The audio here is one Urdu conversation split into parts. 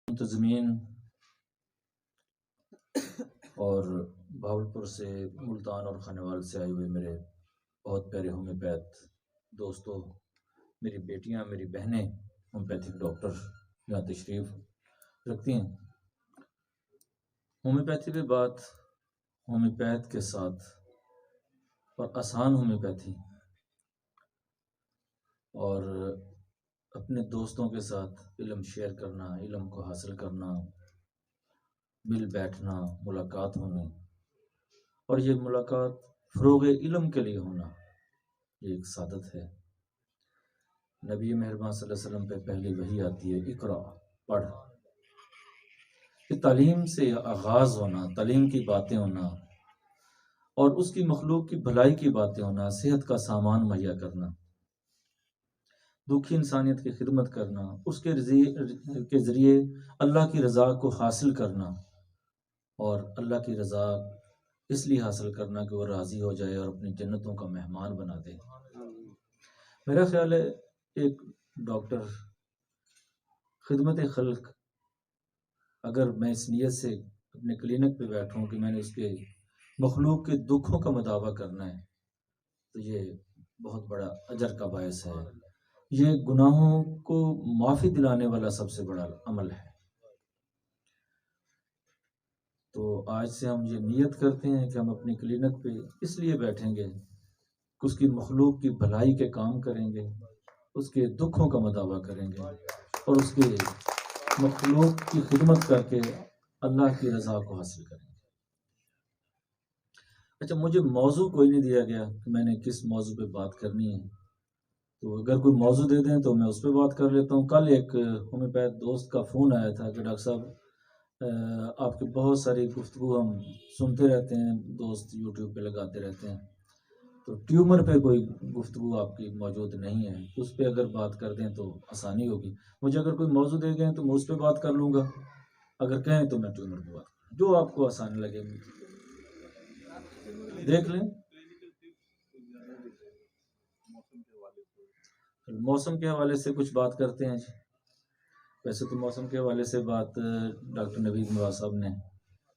منتظمین اور بھاولپور سے، ملتان اور خانوال سے آئے ہوئے میرے بہت پیارے ہومیوپیتھ دوستوں، میری بیٹیاں، میری بہنیں ہومیوپیتھک ڈاکٹر یہاں تشریف رکھتی ہیں۔ ہومیوپیتھی پہ بات ہومیوپیتھ کے ساتھ اور آسان ہومیوپیتھی اور اپنے دوستوں کے ساتھ علم شیئر کرنا، علم کو حاصل کرنا، مل بیٹھنا، ملاقات ہونا، اور یہ ملاقات فروغ علم کے لیے ہونا، یہ ایک سعادت ہے۔ نبی مہربان صلی اللہ علیہ وسلم پہ پہلی وحی آتی ہے، اقرا، پڑھ۔ یہ تعلیم سے آغاز ہونا، تعلیم کی باتیں ہونا اور اس کی مخلوق کی بھلائی کی باتیں ہونا، صحت کا سامان مہیا کرنا، دکھی انسانیت کی خدمت کرنا، اس کے ذریعے اللہ کی رضا کو حاصل کرنا، اور اللہ کی رضا اس لیے حاصل کرنا کہ وہ راضی ہو جائے اور اپنی جنتوں کا مہمان بنا دے۔ میرا خیال ہے ایک ڈاکٹر خدمت خلق، اگر میں اس نیت سے اپنے کلینک پہ بیٹھوں کہ میں نے اس کے مخلوق کے دکھوں کا مداوع کرنا ہے، تو یہ بہت بڑا اجر کا باعث ہے، یہ گناہوں کو معافی دلانے والا سب سے بڑا عمل ہے۔ تو آج سے ہم یہ نیت کرتے ہیں کہ ہم اپنی کلینک پہ اس لیے بیٹھیں گے کہ اس کی مخلوق کی بھلائی کے کام کریں گے، اس کے دکھوں کا مداوع کریں گے اور اس کے مخلوق کی خدمت کر کے اللہ کی رضا کو حاصل کریں گے۔ اچھا، مجھے موضوع کوئی نہیں دیا گیا کہ میں نے کس موضوع پہ بات کرنی ہے، تو اگر کوئی موضوع دے دیں تو میں اس پہ بات کر لیتا ہوں۔ کل ایک ہومیوپیتھ دوست کا فون آیا تھا کہ ڈاکٹر صاحب آپ کی بہت ساری گفتگو ہم سنتے رہتے ہیں، دوست یوٹیوب پہ لگاتے رہتے ہیں، تو ٹیومر پہ کوئی گفتگو آپ کی موجود نہیں ہے، اس پہ اگر بات کر دیں تو آسانی ہوگی۔ مجھے اگر کوئی موضوع دے گئے تو میں اس پہ بات کر لوں گا، اگر کہیں تو میں ٹیومر پہ بات کروں، جو آپ کو آسانی لگے دیکھ لیں۔ موسم کے حوالے سے کچھ بات کرتے ہیں۔ ویسے تو موسم کے حوالے سے بات ڈاکٹر نوید نواز صاحب نے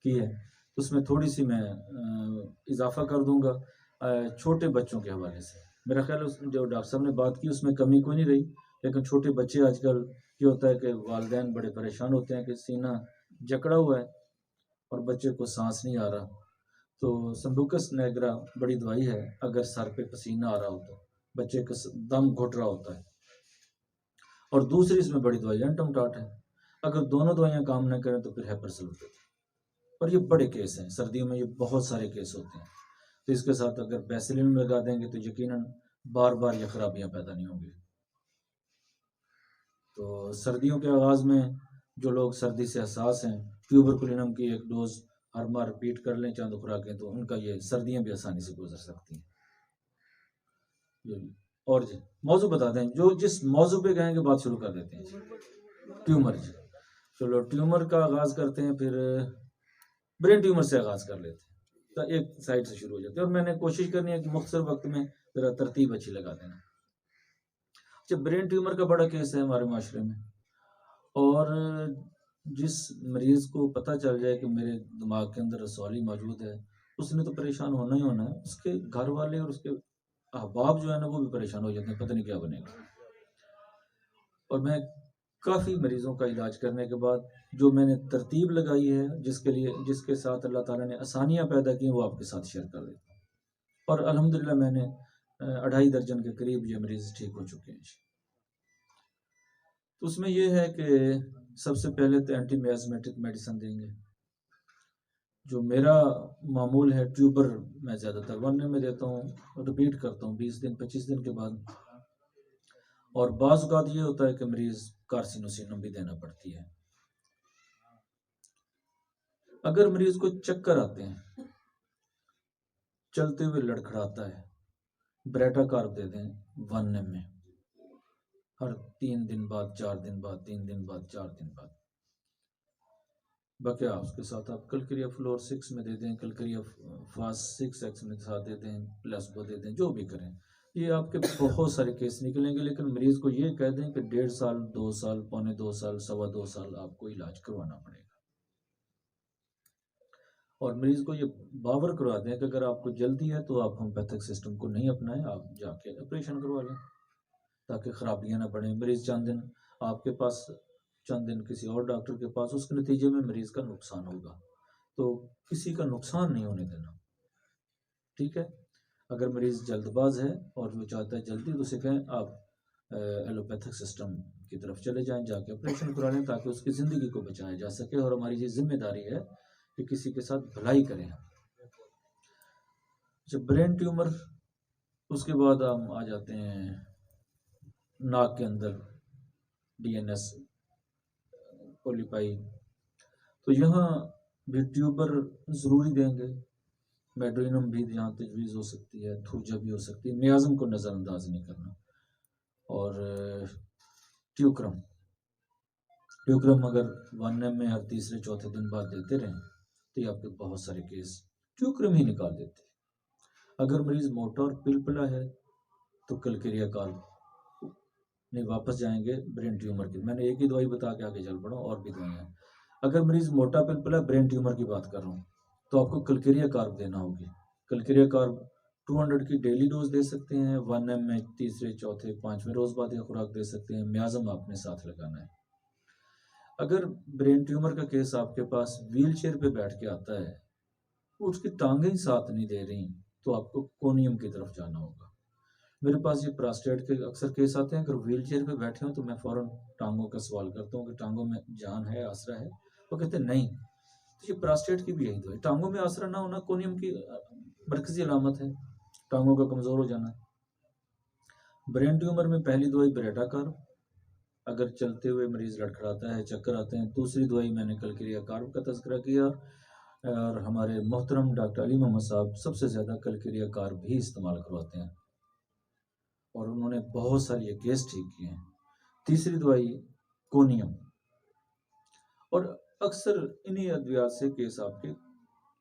کی ہے، اس میں تھوڑی سی میں اضافہ کر دوں گا چھوٹے بچوں کے حوالے سے۔ میرا خیال ہے جو ڈاکٹر صاحب نے بات کی اس میں کمی کوئی نہیں رہی، لیکن چھوٹے بچے آج کل یہ ہوتا ہے کہ والدین بڑے پریشان ہوتے ہیں کہ سینہ جکڑا ہوا ہے اور بچے کو سانس نہیں آ رہا، تو سمبوکس نیگرا بڑی دوائی ہے، اگر سر پہ پسینہ آ رہا ہو تو بچے کا دم گھٹ رہا ہوتا ہے، اور دوسری اس میں بڑی دوائی اینٹم ٹاٹ ہے، اگر دونوں دوائیاں کام نہ کریں تو پھر ہیپر سلفیٹ، اور یہ بڑے کیس ہیں، سردیوں میں یہ بہت سارے کیس ہوتے ہیں، تو اس کے ساتھ اگر بیسلین لگا دیں گے تو یقیناً بار بار یہ خرابیاں پیدا نہیں ہوں گی۔ تو سردیوں کے آغاز میں جو لوگ سردی سے حساس ہیں، ٹیوبرکلینم کی ایک ڈوز ہر ماہ رپیٹ کر لیں چند خوراکیں، تو ان کا یہ سردیاں بھی آسانی سے گزر سکتی ہیں۔ اور جی موضوع بتا دیں، جو جس موضوع پہ کہیں گے بات شروع کر دیتے ہیں۔ ٹیومر، جی چلو ٹیومر کا آغاز کرتے ہیں، پھر برین ٹیومر سے آغاز کر لیتے ہیں، تو ایک سائڈ سے شروع ہو جاتے ہیں، اور میں نے کوشش کرنی ہے کہ مختصر وقت میں ذرا ترتیب اچھی لگا دینا۔ اچھا، برین ٹیومر کا بڑا کیس ہے ہمارے معاشرے میں، اور جس مریض کو پتہ چل جائے کہ میرے دماغ کے اندر رسوالی موجود ہے، اس نے تو پریشان ہونا ہی ہونا ہے، اس کے گھر والے اور اس کے احباب جو ہے نا وہ بھی پریشان ہو جاتے ہیں، پتہ نہیں کیا بنے گا۔ اور میں کافی مریضوں کا علاج کرنے کے بعد جو میں نے ترتیب لگائی ہے، جس کے ساتھ اللہ تعالیٰ نے آسانیاں پیدا کی ہیں، وہ آپ کے ساتھ شیئر کر دیتا ہوں، اور الحمدللہ میں نے 2.5 درجن کے قریب یہ مریض ٹھیک ہو چکے ہیں۔ تو اس میں یہ ہے کہ سب سے پہلے تو اینٹی میازمیٹک میڈیسن دیں گے، جو میرا معمول ہے ٹیوبر میں زیادہ تر 1 میں دیتا ہوں، رپیٹ کرتا ہوں 20 دن 25 دن کے بعد، اور بعض اوقات یہ ہوتا ہے کہ مریض کارسینوسینم بھی دینا پڑتی ہے۔ اگر مریض کو چکر آتے ہیں، چلتے ہوئے لڑکھڑاتا ہے، بریٹا کارب دے دیں 1 میں، ہر 3 دن بعد 4 دن بعد 3 دن بعد 4 دن بعد، بقیہ اس کے ساتھ آپ کلکریا فلور 6 میں دے دیں، کلکریا فاس 6X میں ساتھ دے دیں، پلاسبو دے دیں، جو بھی کریں، یہ آپ کے بہت سارے کیس نکلیں گے، لیکن مریض کو یہ کہہ دیں کہ 1.5 سال 2 سال 2.25 سال 2.25 سال آپ کو علاج کروانا پڑے گا، اور مریض کو یہ باور کروا دیں کہ اگر آپ کو جلدی ہے تو آپ ہومیوپیتھک سسٹم کو نہیں اپنائیں، آپ جا کے آپریشن کروا لیں تاکہ خرابیاں نہ بڑھیں۔ مریض چند دن آپ کے پاس، چند دن کسی اور ڈاکٹر کے پاس، اس کے نتیجے میں مریض کا نقصان ہوگا، تو کسی کا نقصان نہیں ہونے دینا، ٹھیک ہے۔ اگر مریض جلد باز ہے اور وہ چاہتا ہے جلدی، تو اسے کہیں آپ ایلوپیتھک سسٹم کی طرف چلے جائیں، جا کے آپریشن کرا لیں تاکہ اس کی زندگی کو بچایا جا سکے، اور ہماری یہ ذمہ داری ہے کہ کسی کے ساتھ بھلائی کریں۔ جب برین ٹیومر، اس کے بعد ہم آ جاتے ہیں ناک کے اندر ڈی این ایس پولیپائی، تو یہاں بھی ٹیوبر ضروری دیں گے۔ میڈرینم بھی یہاں تجویز ہو سکتی ہے، تھوجا بھی ہو سکتی ہے، میازم کو نظر انداز نہیں کرنا، اور ٹیوکرم اگر 1 میں ہر تیسرے چوتھے دن بعد دیتے رہیں تو یہ آپ کے بہت سارے کیس ٹیوکرم ہی نکال دیتے۔ اگر مریض موٹا اور پلپلا ہے تو کلکیریا کارب نہیں، واپس جائیں گے برین ٹیومر کی۔ میں نے ایک ہی دوائی بتا کے آگے چل پڑا ہوں، اور بھی دوائیاں ہیں۔ اگر مریض موٹا پلپلا برین ٹیومر کی بات کر رہا ہوں تو آپ کو کلکیریا کارب دینا ہوگی۔ کلکیریا کارب 200 کی ڈیلی ڈوز دے سکتے ہیں، 1 میں تیسرے چوتھے 5ویں روز بعد یہ خوراک دے سکتے ہیں۔ میازم آپ نے ساتھ لگانا ہے۔ اگر برین ٹیومر کا کیس آپ کے پاس ویل چیئر پہ بیٹھ کے آتا ہے، اس کی ٹانگیں ہی ساتھ نہیں دے رہی، تو آپ کو کونیم کی طرف جانا ہوگا۔ میرے پاس یہ پراسٹیٹ کے اکثر کیس آتے ہیں، اگر ویل چیئر پہ بیٹھے ہوں تو میں فوراً ٹانگوں کا سوال کرتا ہوں کہ ٹانگوں میں جان ہے، آسرا ہے؟ وہ کہتے ہیں نہیں۔ تو یہ پراسٹیٹ کی بھی یہی دوائی، ٹانگوں میں آسرا نہ ہونا کونیم کی مرکزی علامت ہے، ٹانگوں کا کمزور ہو جانا۔ برین ٹیومر میں پہلی دوائی بریٹا کارب، اگر چلتے ہوئے مریض لڑکھڑاتا ہے، چکر آتے ہیں۔ دوسری دوائی میں نے کلکیریا کارب کا تذکرہ کیا، اور ہمارے محترم ڈاکٹر علی محمد صاحب سب سے زیادہ کلکیریا کارب بھی استعمال کرواتے ہیں، اور انہوں نے بہت سارے یہ کیس ٹھیک کیے ہیں۔ تیسری دوائی کونیم، اور اکثر انہی ادویات سے کیس آپ کے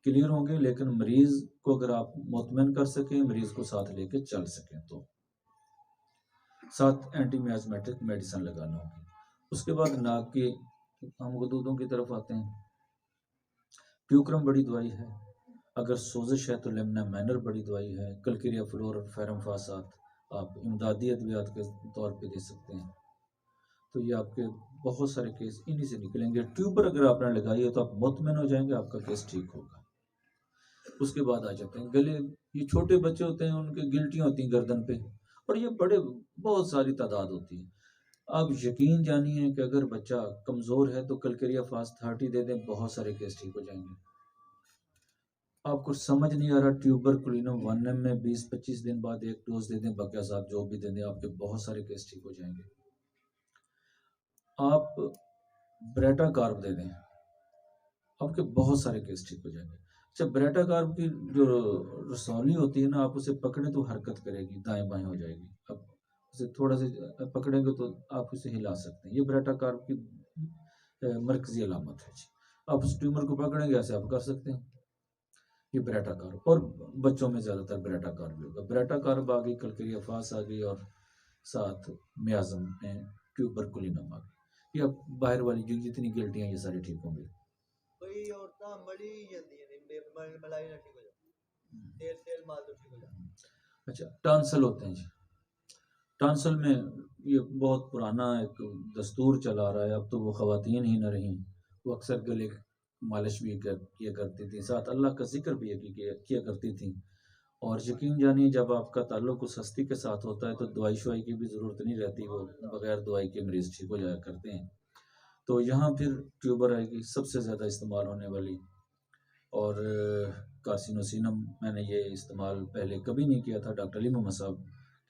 کلیئر ہوں گے، لیکن مریض کو اگر آپ مطمئن کر سکیں، مریض کو ساتھ لے کے چل سکیں، تو ساتھ اینٹی میازمیٹک میڈیسن لگانا ہوگی۔ اس کے بعد ناک کے ہم غدودوں کی طرف آتے ہیں۔ ٹیوکرم بڑی دوائی ہے، اگر سوزش ہے تو لیمنا مینر بڑی دوائی ہے۔ کلکیریا فلور اور فیرمفاسات آپ امدادی ادویات کے طور پہ دے سکتے ہیں۔ تو یہ آپ کے بہت سارے کیس انہی سے نکلیں گے۔ ٹیوبر اگر آپ نے لگائی ہے تو آپ مطمئن ہو جائیں گے آپ کا کیس ٹھیک ہوگا۔ اس کے بعد آ جاتے ہیں گلے، یہ چھوٹے بچے ہوتے ہیں، ان کے گلٹیاں ہوتی ہیں گردن پہ، اور یہ بہت ساری تعداد ہوتی ہے۔ آپ یقین جانیے کہ اگر بچہ کمزور ہے تو کلکیریا فاسٹ 30 دے دیں، بہت سارے کیس ٹھیک ہو جائیں گے۔ آپ کو سمجھ نہیں آ رہا، ٹیوبر کلینم 1 میں 20-25 دن بعد ایک ڈوز دے دیں، باقی صاحب جو بھی دے دیں، آپ کے بہت سارے کیس ٹھیک ہو جائیں گے۔ آپ بریٹا کارب دے دیں، آپ کے بہت سارے کیس ٹھیک ہو جائیں گے۔ اچھا، بریٹا کارب کی جو رسولی ہوتی ہے نا، آپ اسے پکڑیں تو حرکت کرے گی، دائیں بائیں ہو جائے گی۔ اب اسے تھوڑا سے پکڑیں گے تو آپ اسے ہلا سکتے ہیں۔ یہ بریٹا کارب کی مرکزی علامت ہے۔ آپ اس ٹیومر کو پکڑیں گے، ایسے آپ کر سکتے ہیں۔ یہ بریٹا کارب، اور بچوں میں زیادہ تر بریٹا کارب بھی ہوگا۔ بریٹا کارب آ گئی، کلکیریا فاس آ گئی، اور ساتھ میازم میں ٹیوبر کلینم آ گئی۔ یہ اب باہر والی جو جتنی گلٹیاں یہ سارے ٹھیک ہوں گے۔ اچھا، ٹانسل ہوتے ہیں جی۔ ٹانسل میں یہ بہت پرانا ایک دستور چلا آ رہا ہے، اب تو وہ خواتین ہی نہ رہیں، وہ اکثر گلے مالش بھی کیا کرتی تھی، ساتھ اللہ کا ذکر بھی کیا کرتی تھیں۔ اور یقین جانیے جب آپ کا تعلق اس ہستی کے ساتھ ہوتا ہے تو دوائی شوائی کی بھی ضرورت نہیں رہتی، وہ بغیر دوائی کے مریض ٹھیک ہو جایا کرتے ہیں۔ تو یہاں پھر ٹیوبر آئے گی سب سے زیادہ استعمال ہونے والی، اور کارسینوسینم میں نے یہ استعمال پہلے کبھی نہیں کیا تھا۔ ڈاکٹر علی محمد صاحب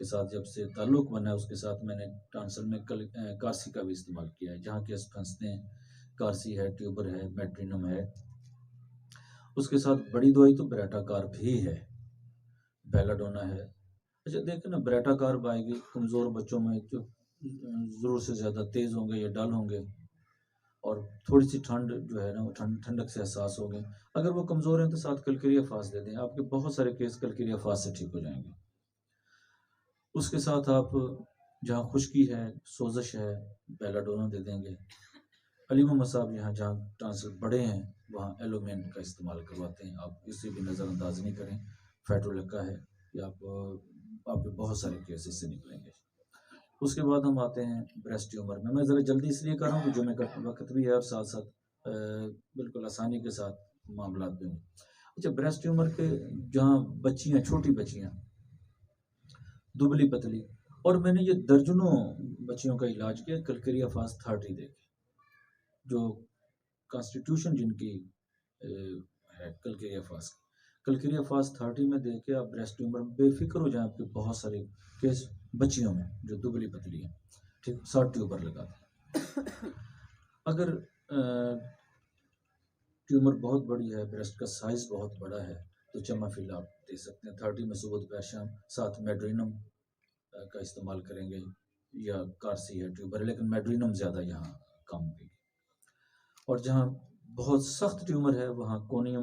کے ساتھ جب سے تعلق بنا ہے، اس کے ساتھ میں نے ٹانسل میں کارسی کا بھی استعمال کیا ہے، جہاں کیس پھنستے ہیں کارسی ہے، ٹیوبر ہے، میٹرینم ہے۔ اس کے ساتھ بڑی دوائی تو بریٹا کارب ہی ہے، بیلاڈونا ہے۔ اچھا دیکھیں نا، بریٹا کارب آئے گی کمزور بچوں میں جو ضرورت سے زیادہ تیز ہوں گے یا ڈل ہوں گے، اور تھوڑی سی ٹھنڈ جو ہے نا، وہ ٹھنڈک سے احساس ہو گئے۔ اگر وہ کمزور ہیں تو ساتھ کلکیریا فاس دے دیں، آپ کے بہت سارے کیس کلکیریا فاس سے ٹھیک ہو جائیں گے۔ اس کے ساتھ آپ جہاں خشکی ہے، سوزش ہے، بیلاڈونا دے دیں گے. علیم محمد صاحب یہاں جہاں ٹرانسفر بڑے ہیں وہاں ایلومین کا استعمال کرواتے ہیں. آپ اسے بھی نظر انداز نہیں کریں. فیٹولکا ہے یا آپ کے بہت سارے کیسز سے نکلیں گے. اس کے بعد ہم آتے ہیں بریسٹ ٹیومر میں. میں ذرا جلدی اس لیے کر رہا ہوں کہ جمعے کا وقت بھی ہے اور ساتھ ساتھ بالکل آسانی کے ساتھ معاملات بھی ہوں. اچھا، بریسٹ ٹیومر کے جہاں بچیاں، چھوٹی بچیاں دبلی پتلی، اور میں نے یہ درجنوں بچیوں کا علاج کیا کلکریا فاس 30 دے کے، جو کانسٹیٹیوشن جن کی ہے کلکریا فاس کی. کلکریا فاس 30 میں دے کے آپ بریسٹ ٹیومر بے فکر ہو جائیں. آپ کے بہت سارے کیس بچیوں میں جو دبلی پتلی ہیں، ٹھیک، 60 ٹیوبر لگا دیں. اگر ٹیومر بہت بڑی ہے، بریسٹ کا سائز بہت بڑا ہے، تو چمافل آپ دے سکتے ہیں 30 میں صبح دوپہر شام. ساتھ میڈرینم کا استعمال کریں گے یا کارسی ہے ٹیوبر، لیکن میڈرینم زیادہ یہاں کام ہوگی. اور جہاں بہت سخت ٹیومر ہے وہاں کونیم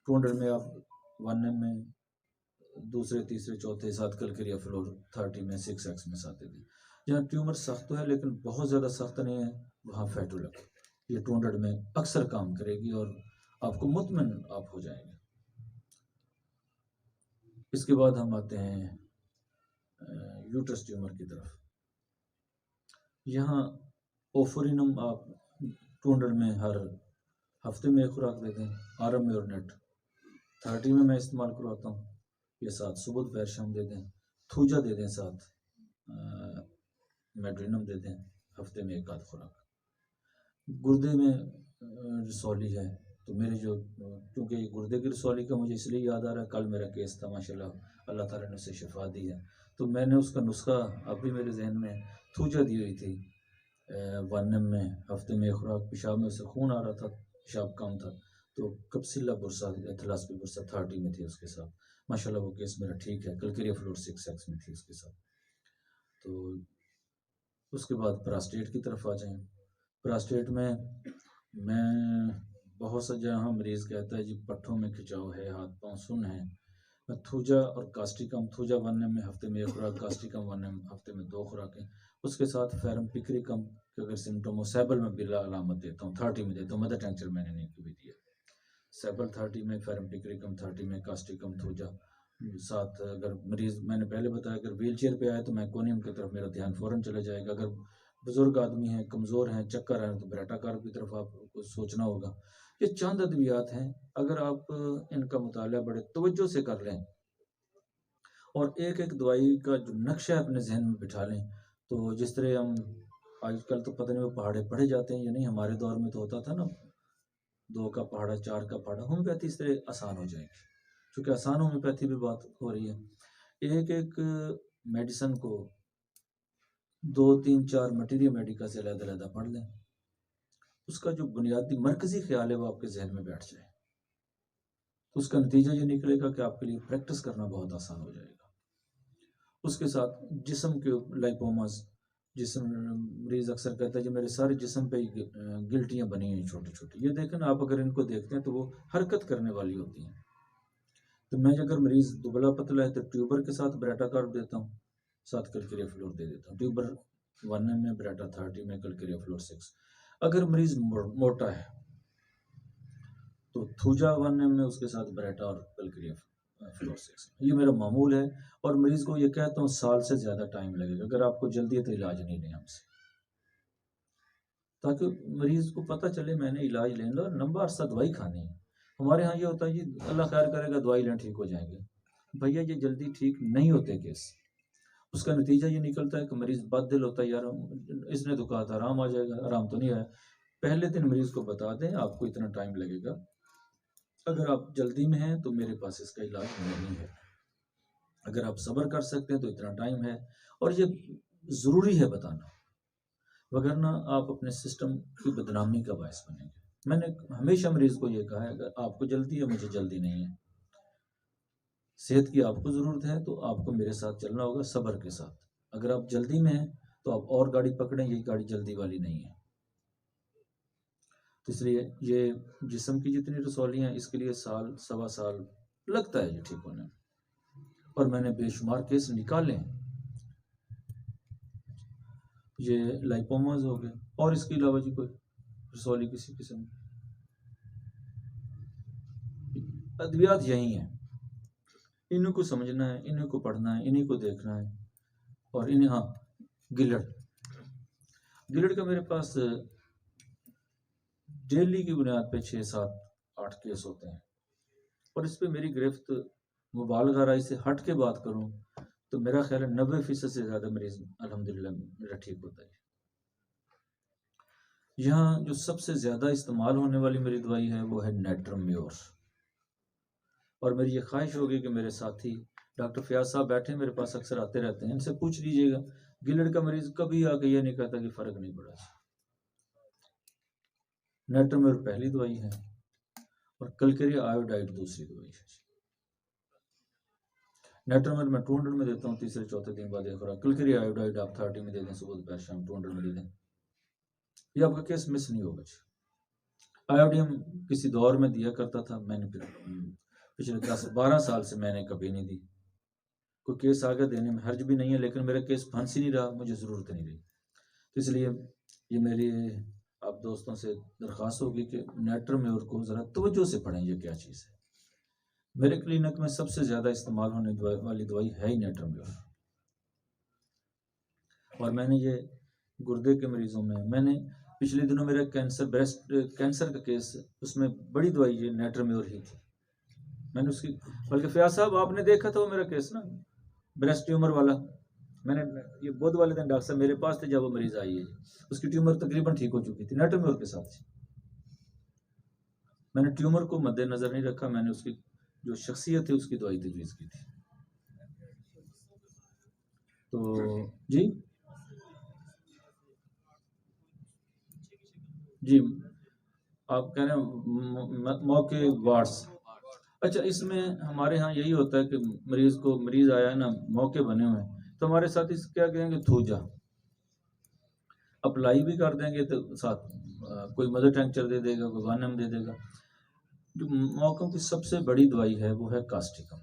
200 میں آپ 1 میں دوسرے تیسرے چوتھے ساتھ کلکریا فلور 30 میں 6x میں ساتھ دے دیں. جہاں ٹیومر سخت تو ہے لیکن بہت زیادہ سخت نہیں ہے وہاں فیٹولک یہ 200 میں اکثر کام کرے گی اور آپ کو مطمئن آپ ہو جائیں گے. اس کے بعد ہم آتے ہیں یوٹرس ٹیومر کی طرف. یہاں اوفورینم آپ 200 میں ہر ہفتے میں ایک خوراک دے دیں. آرم میورنیٹ 30 میں استعمال کرواتا ہوں. یہ ساتھ صبح دوپہر شام دے دیں. تھوجا دے دیں، ساتھ میڈرینم دے دیں، ہفتے میں ایک آدھ خوراک. گردے میں رسولی ہے تو میرے جو، کیونکہ یہ گردے کی رسولی کا مجھے اس لیے یاد آ رہا ہے، کل میرا کیس تھا ماشاءاللہ، اللہ تعالیٰ نے اسے شفا دی ہے. تو میں نے اس کا نسخہ اب بھی میرے ذہن میں، تھوجا دی ہوئی تھی 1 میں ہفتے میں ایک خوراک. پیشاب میں اسے خون آ رہا تھا، پیشاب کم تھا، تو کپسیلا برسا ایتھلاسپی برسا 30 میں تھی اس کے ساتھ. ماشاءاللہ وہ کیس میرا ٹھیک ہے. کلکریا فلور 6x میں تھی اس کے ساتھ. تو اس کے بعد پراسٹیٹ کی طرف آ جائیں. پراسٹیٹ میں بہت سا جہاں مریض کہتا ہے جی پٹھوں میں کھچاؤ ہے، ہاتھ پاؤں سن ہے، میں تھوجا اور کاسٹیکم، تھوجا 1 میں ہفتے میں ایک خوراک، کاسٹیکم 1 ہفتے میں 2 خوراکیں. اس کے ساتھ فیرم پکریکم کے اگر سمٹم ہو، سیبل میں بلا علامت دیتا ہوں 30 میں دیتا ہوں. مدر ٹینچر میں نے نہیں کبھی دیا. سیبل 30 میں، فیرم پکریکم 30 میں، کاسٹیکم، تھوجا. ساتھ اگر مریض، میں نے پہلے بتایا اگر ویل چیئر پہ آئے تو میں کونیم کی طرف میرا دھیان فوراً چلا جائے گا. اگر بزرگ آدمی ہیں، کمزور ہیں، چکر ہیں، تو بیٹا کار کی طرف آپ کو سوچنا ہوگا. یہ چند ادویات ہیں، اگر آپ ان کا مطالعہ بڑے توجہ سے کر لیں اور ایک ایک دوائی کا جو نقشہ اپنے ذہن میں بٹھا لیں، تو جس طرح ہم آج کل تو پتہ نہیں وہ پہاڑے پڑھے جاتے ہیں یا نہیں، ہمارے دور میں تو ہوتا تھا نا 2 کا پہاڑا، 4 کا پہاڑا. ہومیوپیتھی اس طرح آسان ہو جائے گی، چونکہ آسان ہومیوپیتھی بھی بات ہو رہی ہے. ایک ایک میڈیسن کو 2 3 4 مٹیریل میڈیکا سے علیحدہ علیحدہ پڑھ لیں. اس کا جو بنیادی مرکزی خیال ہے وہ آپ کے ذہن میں بیٹھ جائے، تو اس کا نتیجہ یہ نکلے گا کہ آپ کے لیے پریکٹس کرنا بہت آسان ہو جائے گا. اس کے ساتھ جسم کے لائپوماز، جسم، مریض اکثر کہتا ہے کہ میرے سارے جسم پہ گلٹیاں بنی ہیں چھوٹی چھوٹی. یہ دیکھیں آپ اگر ان کو دیکھتے ہیں تو وہ حرکت کرنے والی ہوتی ہیں. تو میں اگر مریض دبلا پتلا ہے تو ٹیوبر کے ساتھ بریٹا کارب دیتا ہوں، ساتھ کلکریا فلور دے دیتا ہوں. ٹیوبر 1 میں، بریٹا 30 میں، کلکریا فلور 6. اگر مریض موٹا ہے تو تھوجا 1 میں اس کے ساتھ بریٹا اور کلکریا فلور 6. یہ میرا معمول ہے. اور مریض کو یہ کہتا ہوں سال سے زیادہ ٹائم لگے گا، اگر آپ کو جلدی ہے تو علاج نہیں لیں ہم سے، تاکہ مریض کو پتہ چلے میں نے علاج لینا اور لمبا عرصہ دوائی کھانی ہے. ہمارے ہاں یہ ہوتا ہے جی اللہ خیر کرے گا دوائی لیں ٹھیک ہو جائیں گے. بھیا یہ جلدی ٹھیک نہیں ہوتے کیس. اس کا نتیجہ یہ نکلتا ہے کہ مریض بد دل ہوتا ہے، یار اس نے تو کہا تھا آرام آ جائے گا، آرام تو نہیں آیا. پہلے دن مریض کو بتا دیں آپ کو اتنا ٹائم لگے گا، اگر آپ جلدی میں ہیں تو میرے پاس اس کا علاج نہیں ہے، اگر آپ صبر کر سکتے ہیں تو اتنا ٹائم ہے. اور یہ ضروری ہے بتانا، وگرنہ آپ اپنے سسٹم کی بدنامی کا باعث بنیں گے. میں نے ہمیشہ مریض کو یہ کہا ہے اگر آپ کو جلدی ہے، مجھے جلدی نہیں ہے، صحت کی آپ کو ضرورت ہے تو آپ کو میرے ساتھ چلنا ہوگا صبر کے ساتھ. اگر آپ جلدی میں ہیں تو آپ اور گاڑی پکڑیں، یہ گاڑی جلدی والی نہیں ہے. تو اس لیے یہ جسم کی جتنی رسولیاں ہیں اس کے لیے سال 1.25 سال لگتا ہے یہ ٹھیک ہونے میں. اور میں نے بے شمار کیس نکالے ہیں. یہ لائپوماز ہو گئے، اور اس کے علاوہ جی کوئی رسولی کسی قسم کی ادویات یہی ہیں. انہیں کو سمجھنا ہے، انہیں کو پڑھنا ہے، انہیں کو دیکھنا ہے. اور انہیں ہاں گلڑ کا میرے پاس ڈیلی کی بنیاد پہ 6 7 8 کیس ہوتے ہیں. اور اس پہ میری گرفت مبالغہ رائے سے ہٹ کے بات کروں تو میرا خیال ہے 90% سے زیادہ مریض الحمدللہ میرا ٹھیک ہوتا ہے. یہاں جو سب سے زیادہ استعمال ہونے والی میری دوائی ہے وہ ہے نیٹرمیور. اور میری یہ خواہش ہوگی کہ میرے ساتھی ڈاکٹر فیاض صاحب بیٹھے میرے پاس اکثر آتے رہتے ہیں، ان سے پوچھ لیجئے گا گلڑ کا مریض کبھی آ کے یہ نہیں کہتا کہ فرق نہیں پڑا. نیٹرمیور پہلی دوائی ہے اور کلکری آیوڈائڈ دوسری دوائی ہے. نیٹرمیور میں 200 میں دیتا ہوں تیسرے چوتھے دن بعد ایک خوراک. کلکری آیوڈائڈ آپ 30 میں دے دیں، صبح دوپہر شام 200 میں دے دیں. یہ آپ کا کیس مس نہیں ہوگا. آیوڈیم کسی دور میں دیا کرتا تھا، میں نے پچھلے 10-12 سال سے میں نے کبھی نہیں دی. کوئی کیس آگے دینے میں حرج بھی نہیں ہے، لیکن میرا کیس پھنس ہی نہیں رہا، مجھے ضرورت نہیں رہی. تو اس لیے یہ میری آپ دوستوں سے درخواست ہوگی کہ نیٹرمیور کو ذرا توجہ سے پڑھیں یہ کیا چیز ہے. میرے کلینک میں سب سے زیادہ استعمال ہونے والی دوائی ہے ہی نیٹرمیور. اور میں نے یہ گردے کے مریضوں میں نے پچھلے دنوں میرا بریسٹ کینسر کا کیس، اس میں بڑی دوائی یہ نیٹرمیور ہی تھی. میں نے اس کی بلکہ فیاض صاحب آپ نے دیکھا تھا وہ میرا کیس نا بریسٹ ٹیومر والا، میں نے یہ بدھ والے دن ڈاکٹر صاحب میرے پاس تھے جب وہ مریض آئی ہے، اس کی ٹیومر تقریباً ٹھیک ہو چکی تھی، نیٹرمیور کے ساتھ تھی. میں نے ٹیومر کو مد نظر نہیں رکھا، میں نے اس کی جو شخصیت ہے اس کی دوائی تجویز کی تھی. تو جی آپ کہہ رہے ہیں موقع وارڈز. اچھا اس میں ہمارے ہاں یہی ہوتا ہے کہ مریض آیا ہے نا موقع بنے ہوئے تو ہمارے ساتھ اس کیا کہیں گے تھوجا اپلائی بھی کر دیں گے تو ساتھ کوئی مدر ٹینکچر دے دے گا، کوئی وانم دے دے گا. جو موقعوں کی سب سے بڑی دوائی ہے وہ ہے کاسٹیکم.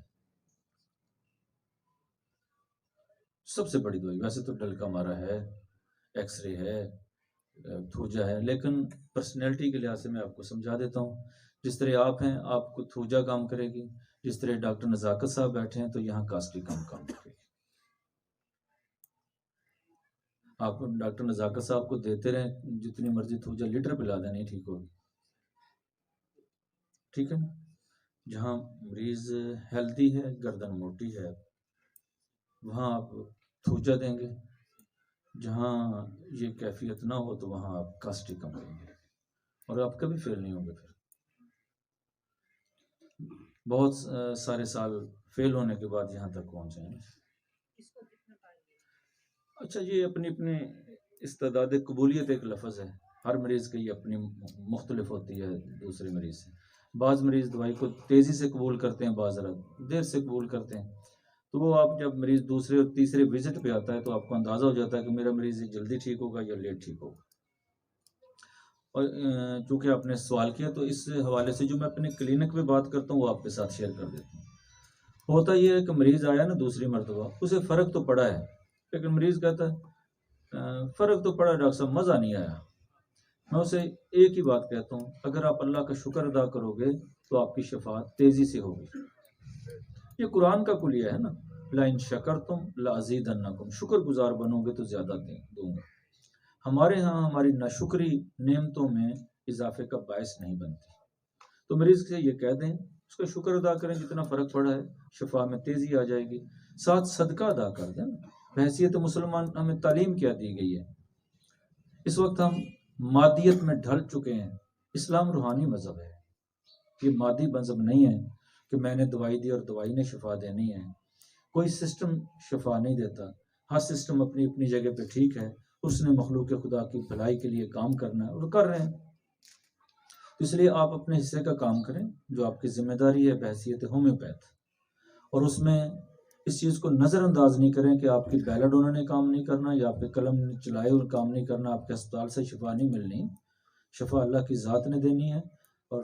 سب سے بڑی دوائی ویسے تو ڈلکا مارا ہے، ایکس رے ہے، تھوجا ہے، لیکن پرسنالٹی کے لحاظ سے میں آپ کو سمجھا دیتا ہوں. جس طرح آپ ہیں آپ کو تھوجا کام کرے گی، جس طرح ڈاکٹر نزاکت صاحب بیٹھے ہیں تو یہاں کاسٹیکم کام کرے گی. آپ ڈاکٹر نزاکت صاحب کو دیتے رہیں جتنی مرضی تھوجا لیٹر پلا دیں نہیں ٹھیک ہوگی. ٹھیک ہے نا. جہاں مریض ہیلدی ہے، گردن موٹی ہے، وہاں آپ تھوجا دیں گے. جہاں یہ کیفیت نہ ہو تو وہاں آپ کاسٹیکم دیں گے اور آپ کبھی فیل نہیں ہوں گے. پھر بہت سارے سال فیل ہونے کے بعد یہاں تک پہنچے ہیں. اچھا یہ اپنی استعداد قبولیت ایک لفظ ہے، ہر مریض کی اپنی مختلف ہوتی ہے دوسرے مریض سے. بعض مریض دوائی کو تیزی سے قبول کرتے ہیں، بعض دیر سے قبول کرتے ہیں. تو وہ آپ جب مریض دوسرے اور تیسرے وزٹ پہ آتا ہے تو آپ کو اندازہ ہو جاتا ہے کہ میرا مریض جلدی ٹھیک ہوگا یا لیٹ ٹھیک ہوگا. اور چونکہ آپ نے سوال کیا تو اس حوالے سے جو میں اپنے کلینک میں بات کرتا ہوں وہ آپ کے ساتھ شیئر کر دیتا ہوں. ہوتا یہ ہے کہ مریض آیا نا دوسری مرتبہ، اسے فرق تو پڑا ہے، لیکن مریض کہتا ہے فرق تو پڑا ڈاکٹر صاحب مزہ نہیں آیا. میں اسے ایک ہی بات کہتا ہوں، اگر آپ اللہ کا شکر ادا کرو گے تو آپ کی شفا تیزی سے ہوگی. یہ قرآن کا کلیہ ہے نا، لَإِن شَكَرْتُمْ لَأَزِيدَنَّكُمْ، شکر گزار بنو گے تو زیادہ دوں گا. ہمارے ہاں ہماری ناشکری نعمتوں میں اضافے کا باعث نہیں بنتی. تو مریض سے یہ کہہ دیں، اس کا شکر ادا کریں جتنا فرق پڑا ہے، شفا میں تیزی آ جائے گی. ساتھ صدقہ ادا کر دیں. بحیثیت مسلمان ہمیں تعلیم کیا دی گئی ہے. اس وقت ہم مادیت میں ڈھل چکے ہیں. اسلام روحانی مذہب ہے، یہ مادی مذہب نہیں ہے کہ میں نے دوائی دی اور دوائی نے شفا دینی ہے. کوئی سسٹم شفا نہیں دیتا، ہر سسٹم اپنی اپنی جگہ پہ ٹھیک ہے. اس نے مخلوق خدا کی بھلائی کے لیے کام کرنا ہے اور کر رہے ہیں. اس لیے آپ اپنے حصے کا کام کریں جو آپ کی ذمہ داری ہے بحیثیت ہومیوپیتھ. اور اس میں اس چیز کو نظر انداز نہیں کریں کہ آپ کی بیلڈ انہوں نے کام نہیں کرنا یا آپ کے قلم چلائے اور کام نہیں کرنا، آپ کے اسپتال سے شفا نہیں ملنی. شفا اللہ کی ذات نے دینی ہے اور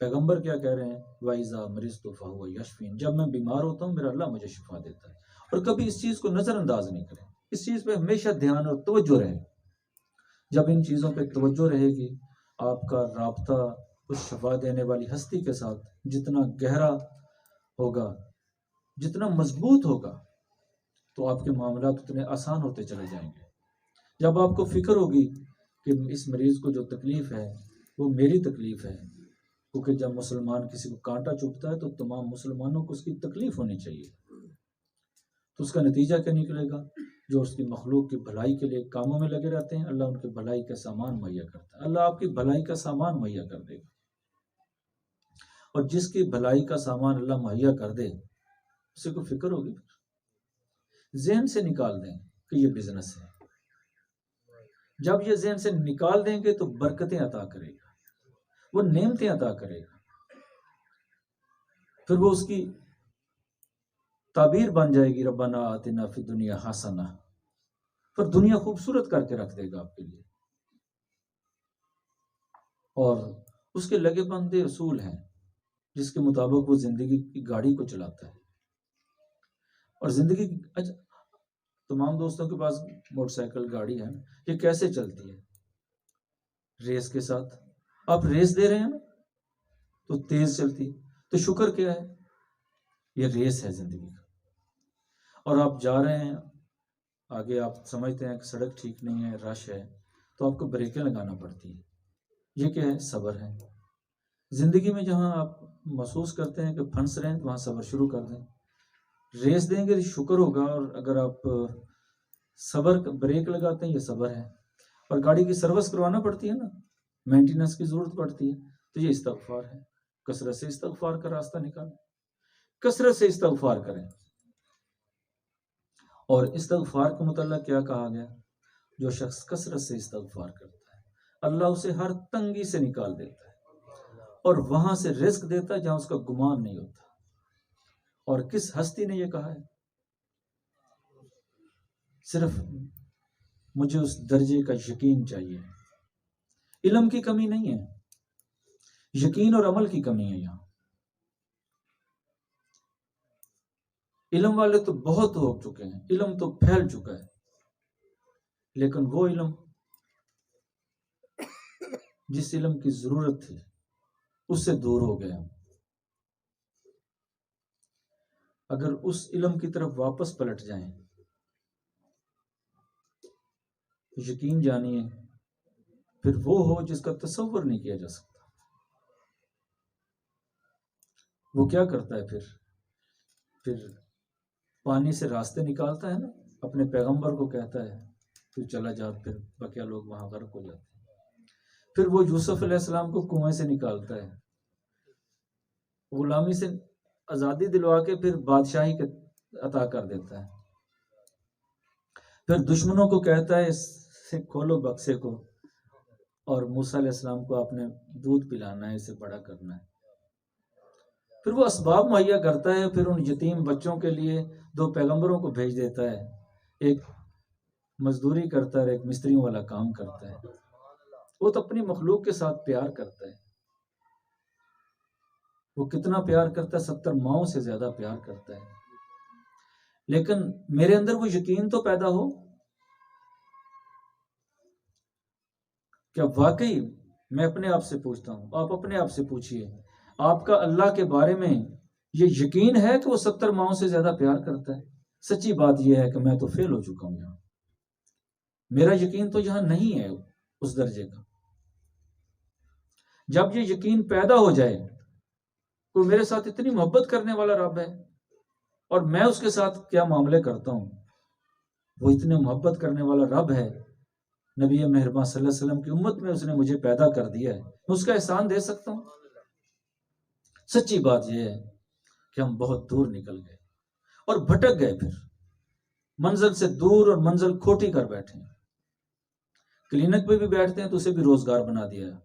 پیغمبر کیا کہہ رہے ہیں؟ وَإِذَا مَرِضْتُ فَهُوَ يَشْفِينِ، جب میں بیمار ہوتا ہوں میرا اللہ مجھے شفا دیتا ہے۔ اور کبھی اس چیز کو نظر انداز نہیں کریں، اس چیز پہ ہمیشہ دھیان اور توجہ رہے۔ جب ان چیزوں پہ توجہ رہے گی، آپ کا رابطہ اس شفا دینے والی ہستی کے ساتھ جتنا گہرا ہوگا، جتنا مضبوط ہوگا، تو آپ کے معاملات اتنے آسان ہوتے چلے جائیں گے۔ جب آپ کو فکر ہوگی کہ اس مریض کو جو تکلیف ہے وہ میری تکلیف ہے، کیونکہ جب مسلمان کسی کو کانٹا چبھتا ہے تو تمام مسلمانوں کو اس کی تکلیف ہونی چاہیے، تو اس کا نتیجہ کیا نکلے گا؟ جو اس کی مخلوق کی بھلائی کے لیے کاموں میں لگے رہتے ہیں، اللہ ان کی بھلائی کا سامان مہیا کرتا ہے، اللہ آپ کی بھلائی کا سامان مہیا کر دے گا۔ اور جس کی بھلائی کا سامان اللہ مہیا کر دے، اسے کو فکر ہوگی، ذہن سے نکال دیں کہ یہ بزنس ہے۔ جب یہ ذہن سے نکال دیں گے تو برکتیں عطا کرے گا، وہ نعمتیں عطا کرے گا، پھر وہ اس کی تعبیر بن جائے گی، ربنا آتنا فی الدنیا حسنہ، پھر دنیا خوبصورت کر کے رکھ دے گا آپ کے لیے۔ اور اس کے لگے بندے اصول ہیں جس کے مطابق وہ زندگی کی گاڑی کو چلاتا ہے۔ اور زندگی اچھا، تمام دوستوں کے پاس موٹر سائیکل گاڑی ہے، یہ کیسے چلتی ہے؟ ریس کے ساتھ۔ آپ ریس دے رہے ہیں نا تو تیز چلتی، تو شکر کیا ہے؟ یہ ریس ہے زندگی کا۔ اور آپ جا رہے ہیں آگے، آپ سمجھتے ہیں کہ سڑک ٹھیک نہیں ہے، رش ہے، تو آپ کو بریکیں لگانا پڑتی ہیں۔ یہ کیا ہے؟ صبر ہے۔ زندگی میں جہاں آپ محسوس کرتے ہیں کہ پھنس رہے ہیں تو وہاں صبر شروع کر دیں، ریس دیں گے شکر ہوگا، اور اگر آپ صبر بریک لگاتے ہیں یہ صبر ہے۔ اور گاڑی کی سروس کروانا پڑتی ہے نا، مینٹیننس کی ضرورت پڑتی ہے، تو یہ استغفار ہے۔ کثرت سے استغفار کا راستہ نکالیں، کثرت سے استغفار کریں۔ اور استغفار کے متعلق کیا کہا گیا؟ جو شخص کثرت سے استغفار کرتا ہے اللہ اسے ہر تنگی سے نکال دیتا ہے اور وہاں سے رزق دیتا ہے جہاں اس کا گمان نہیں ہوتا۔ اور کس ہستی نے یہ کہا ہے؟ صرف مجھے اس درجے کا یقین چاہیے۔ علم کی کمی نہیں ہے، یقین اور عمل کی کمی ہے۔ یہاں علم والے تو بہت ہو چکے ہیں، علم تو پھیل چکا ہے، لیکن وہ علم جس علم کی ضرورت تھی اس سے دور ہو گیا۔ اگر اس علم کی طرف واپس پلٹ جائیں، یقین جانیے پھر وہ ہو جس کا تصور نہیں کیا جا سکتا۔ وہ کیا کرتا ہے؟ پھر پانی سے راستے نکالتا ہے نا، اپنے پیغمبر کو کہتا ہے تو چلا جا، پھر بقیہ لوگ وہاں غرق ہو جاتے ہیں۔ پھر وہ یوسف علیہ السلام کو کنویں سے نکالتا ہے، غلامی سے آزادی دلوا کے پھر بادشاہی عطا کر دیتا ہے۔ پھر دشمنوں کو کہتا ہے اسے کھولو بکسے کو، اور موسیٰ علیہ السلام کو آپ نے دودھ پلانا ہے، اسے بڑا کرنا ہے۔ پھر وہ اسباب مہیا کرتا ہے، پھر ان یتیم بچوں کے لیے 2 پیغمبروں کو بھیج دیتا ہے، ایک مزدوری کرتا ہے، ایک مستریوں والا کام کرتا ہے۔ وہ تو اپنی مخلوق کے ساتھ پیار کرتا ہے، وہ کتنا پیار کرتا ہے؟ 70 ماؤں سے زیادہ پیار کرتا ہے۔ لیکن میرے اندر وہ یقین تو پیدا ہو، کیا واقعی میں اپنے آپ سے پوچھتا ہوں، آپ اپنے آپ سے پوچھئے، آپ کا اللہ کے بارے میں یہ یقین ہے کہ وہ 70 ماؤں سے زیادہ پیار کرتا ہے؟ سچی بات یہ ہے کہ میں تو فیل ہو چکا ہوں یہاں، میرا یقین تو یہاں نہیں ہے اس درجے کا۔ جب یہ یقین پیدا ہو جائے تو میرے ساتھ اتنی محبت کرنے والا رب ہے اور میں اس کے ساتھ کیا معاملے کرتا ہوں، وہ اتنے محبت کرنے والا رب ہے، نبی مہربان صلی اللہ علیہ وسلم کی امت میں اس نے مجھے پیدا کر دیا ہے، میں اس کا احسان دے سکتا ہوں؟ سچی بات یہ ہے کہ ہم بہت دور نکل گئے اور بھٹک گئے، پھر منزل سے دور اور منزل کھوٹی کر بیٹھے ہیں۔ کلینک پہ بھی بیٹھتے ہیں تو اسے بھی روزگار بنا دیا ہے۔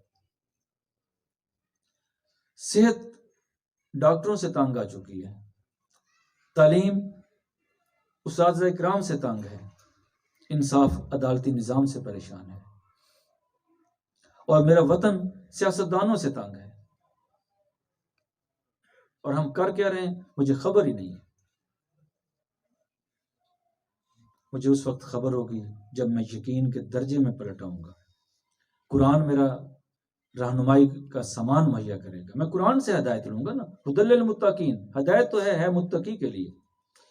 صحت ڈاکٹروں سے تنگ آ چکی ہے، تعلیم اساتذہ اکرام سے تنگ ہے، انصاف عدالتی نظام سے پریشان ہے، اور میرا وطن سیاستدانوں سے تنگ ہے۔ اور ہم کر کیا رہے ہیں مجھے خبر ہی نہیں ہے. مجھے اس وقت خبر ہوگی جب میں یقین کے درجے میں پلٹاؤں گا. قرآن میرا رہنمائی کا سامان مہیا کرے گا. میں قرآن سے ہدایت لوں گا نا. ہدی للمتقین، ہدایت تو ہے متقی کے لیے.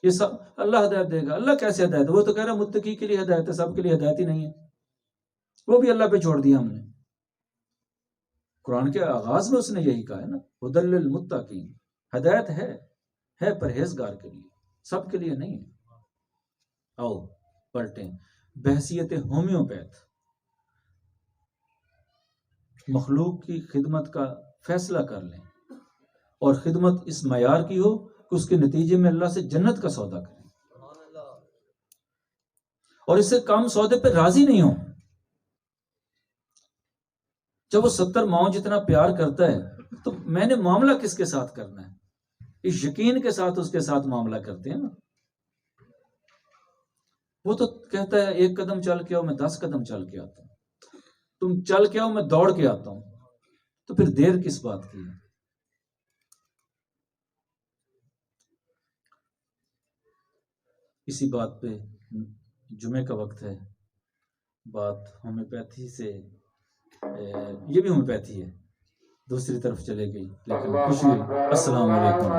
یہ سب اللہ ہدایت دے گا. اللہ کیسے ہدایت؟ وہ تو کہہ رہا ہے متقی کے لیے ہدایت ہے، سب کے لیے ہدایت ہی نہیں ہے. وہ بھی اللہ پہ چھوڑ دیا ہم نے. قرآن کے آغاز میں اس نے یہی کہا ہے نا، ہدی للمتقین. ہدایت ہے پرہیزگار کے لیے، سب کے لیے نہیں ہے. آؤ پلٹیں. بحثیت ہومیوپیتھ مخلوق کی خدمت کا فیصلہ کر لیں، اور خدمت اس معیار کی ہو کہ اس کے نتیجے میں اللہ سے جنت کا سودا کریں، اور اس سے کم سودے پہ راضی نہیں ہو. جب وہ 70 ماؤں جتنا پیار کرتا ہے تو میں نے معاملہ کس کے ساتھ کرنا ہے؟ اس یقین کے ساتھ اس کے ساتھ معاملہ کرتے ہیں نا. وہ تو کہتا ہے 1 قدم چل کے آؤ، میں 10 قدم چل کے آتا ہوں. تم چل کے آؤ، میں دوڑ کے آتا ہوں. تو پھر دیر کس بات کی ہے؟ اسی بات پہ جمعے کا وقت ہے. بات ہومیوپیتھی سے، یہ بھی ہومیوپیتھی ہے، دوسری طرف چلے گئی، لیکن خوشی ہوئی. السلام علیکم.